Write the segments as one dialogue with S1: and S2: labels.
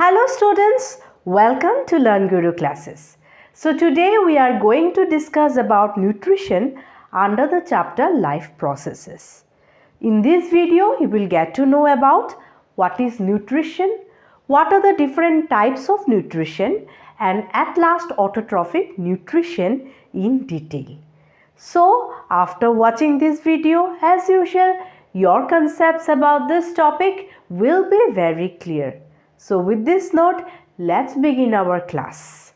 S1: Hello students, welcome to Learn Guru classes. So today we are going to discuss about nutrition under the chapter Life Processes. In this video you will get to know about what is nutrition, what are the different types of nutrition, and at last autotrophic nutrition in detail. So after watching this video, as usual, your concepts about this topic will be very clear. So with this note, let's begin our class.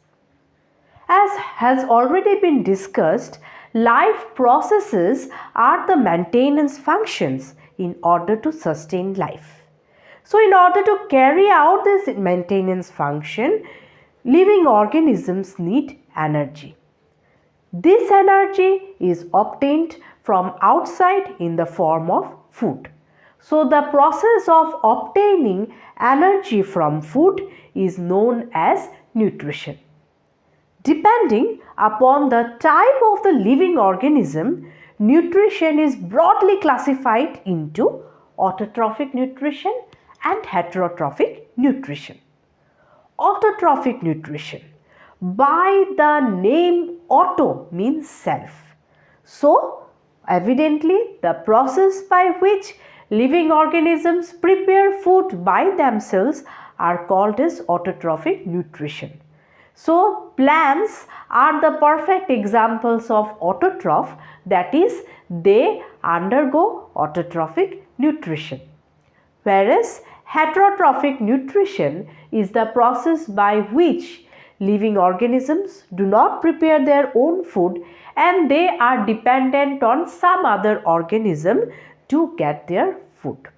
S1: As has already been discussed, life processes are the maintenance functions in order to sustain life. So in order to carry out this maintenance function, living organisms need energy. This energy is obtained from outside in the form of food. So the process of obtaining energy from food is known as nutrition. Depending upon the type of the living organism, nutrition is broadly classified into autotrophic nutrition and heterotrophic nutrition. Autotrophic nutrition, by the name auto, means self. So, evidently, the process by which living organisms prepare food by themselves are called as autotrophic nutrition. So, plants are the perfect examples of autotroph, that is, they undergo autotrophic nutrition. Whereas heterotrophic nutrition is the process by which living organisms do not prepare their own food and they are dependent on some other organism to get their food.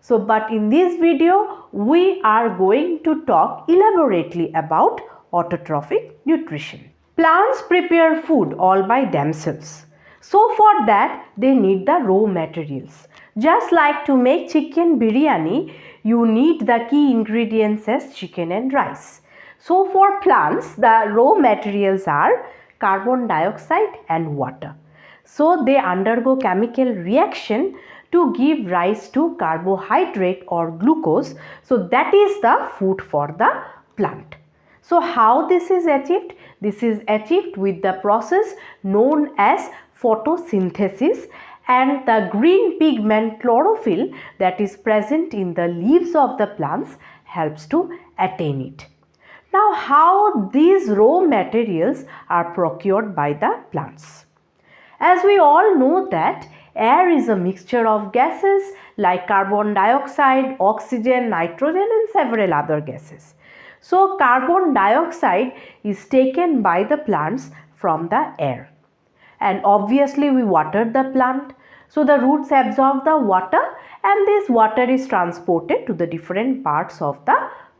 S1: So, but in this video, we are going to talk elaborately about autotrophic nutrition. Plants prepare food all by themselves. So, for that, they need the raw materials. Just like to make chicken biryani, you need the key ingredients as chicken and rice. So, for plants, the raw materials are carbon dioxide and water. So, they undergo chemical reaction to give rise to carbohydrate or glucose. So, that is the food for the plant. So, how this is achieved? This is achieved with the process known as photosynthesis, and the green pigment chlorophyll that is present in the leaves of the plants helps to attain it. Now, how these raw materials are procured by the plants? As we all know that air is a mixture of gases like carbon dioxide, oxygen, nitrogen and several other gases. So, carbon dioxide is taken by the plants from the air. And obviously we water the plant. So, the roots absorb the water and this water is transported to the different parts of the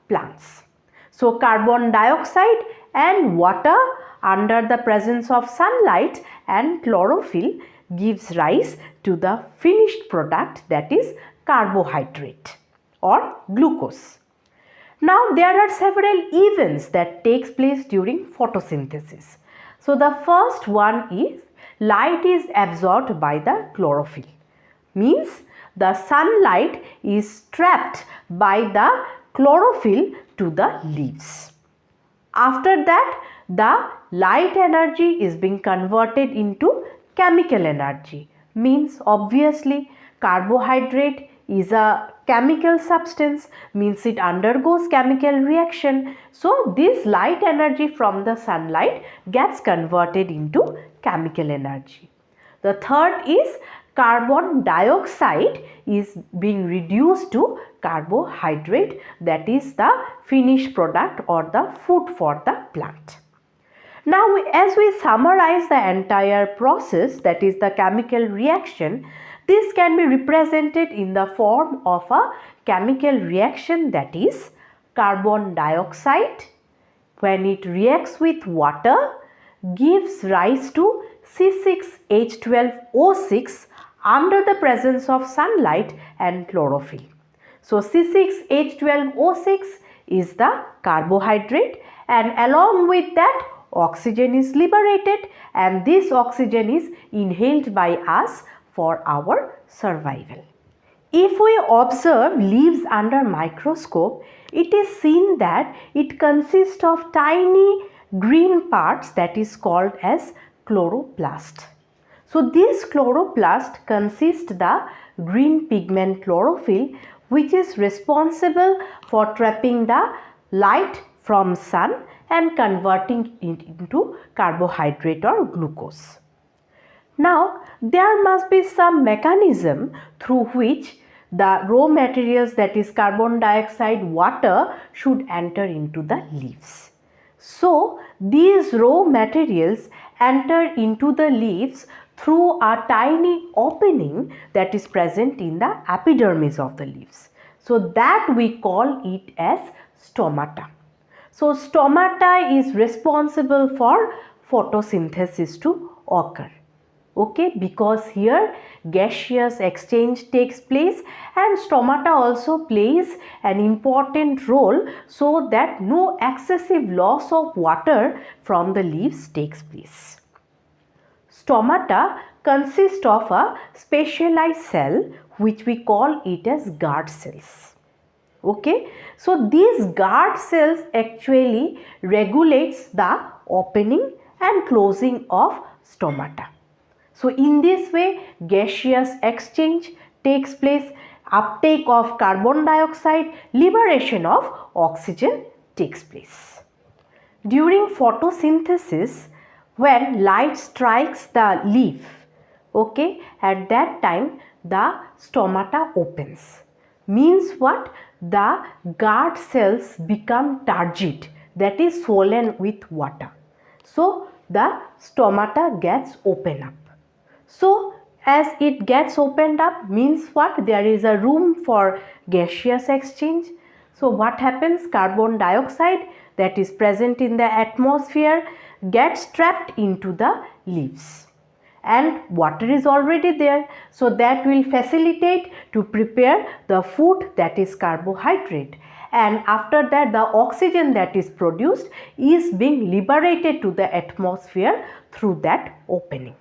S1: plants. So, carbon dioxide and water under the presence of sunlight and chlorophyll gives rise to the finished product, that is carbohydrate or glucose. Now, there are several events that takes place during photosynthesis. So, the first one is light is absorbed by the chlorophyll, means the sunlight is trapped by the chlorophyll to the leaves. After that, the light energy is being converted into chemical energy, means obviously carbohydrate is a chemical substance, means it undergoes chemical reaction. So, this light energy from the sunlight gets converted into chemical energy. The third is carbon dioxide is being reduced to carbohydrate, that is the finished product or the food for the plant. Now, as we summarize the entire process, that is the chemical reaction, this can be represented in the form of a chemical reaction, that is carbon dioxide when it reacts with water gives rise to C6H12O6 under the presence of sunlight and chlorophyll. So, C6H12O6 is the carbohydrate and along with that oxygen is liberated and this oxygen is inhaled by us for our survival. If we observe leaves under microscope, it is seen that it consists of tiny green parts that is called as chloroplast. So this chloroplast consists the green pigment chlorophyll, which is responsible for trapping the light from sun and converting it into carbohydrate or glucose. Now, there must be some mechanism through which the raw materials, that is carbon dioxide, water, should enter into the leaves. So, these raw materials enter into the leaves through a tiny opening that is present in the epidermis of the leaves. So, that we call it as stomata. So, stomata is responsible for photosynthesis to occur. Okay, because here gaseous exchange takes place and stomata also plays an important role so that no excessive loss of water from the leaves takes place. Stomata consists of a specialized cell which we call it as guard cells. Okay, so these guard cells actually regulates the opening and closing of stomata. So in this way, gaseous exchange takes place, uptake of carbon dioxide, liberation of oxygen takes place. During photosynthesis, when light strikes the leaf, okay, at that time the stomata opens. Means what? The guard cells become turgid, that is swollen with water. So the stomata gets opened up. So as it gets opened up, means what? There is a room for gaseous exchange. So what happens? Carbon dioxide that is present in the atmosphere gets trapped into the leaves and water is already there. So that will facilitate to prepare the food, that is carbohydrate, and after that the oxygen that is produced is being liberated to the atmosphere through that opening.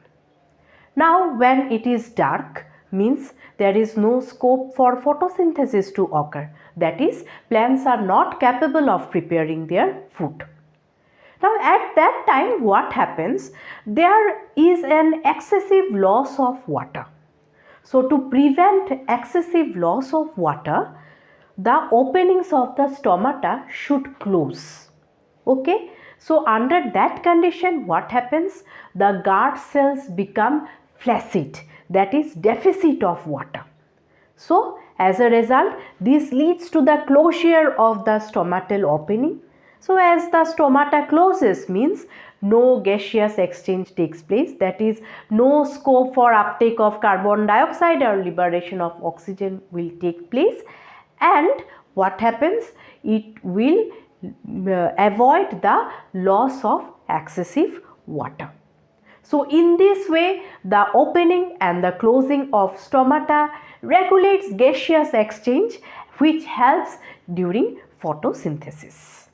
S1: Now when it is dark, means there is no scope for photosynthesis to occur, that is plants are not capable of preparing their food. Now at that time what happens? There is an excessive loss of water. So to prevent excessive loss of water, the openings of the stomata should close. Okay, so under that condition what happens? The guard cells become flaccid, that is deficit of water. So as a result, this leads to the closure of the stomatal opening. So as the stomata closes, means no gaseous exchange takes place, that is no scope for uptake of carbon dioxide or liberation of oxygen will take place, and what happens? It will avoid the loss of excessive water. So in this way, the opening and the closing of stomata regulates gaseous exchange, which helps during photosynthesis.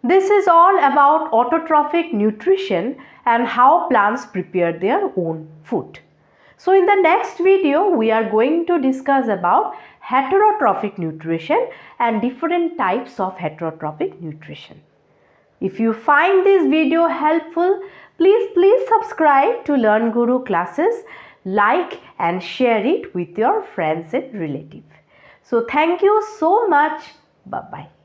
S1: This is all about autotrophic nutrition and how plants prepare their own food. So in the next video, we are going to discuss about heterotrophic nutrition and different types of heterotrophic nutrition. If you find this video helpful, please subscribe to Learn Guru classes, like and share it with your friends and relatives. So thank you so much. Bye-bye.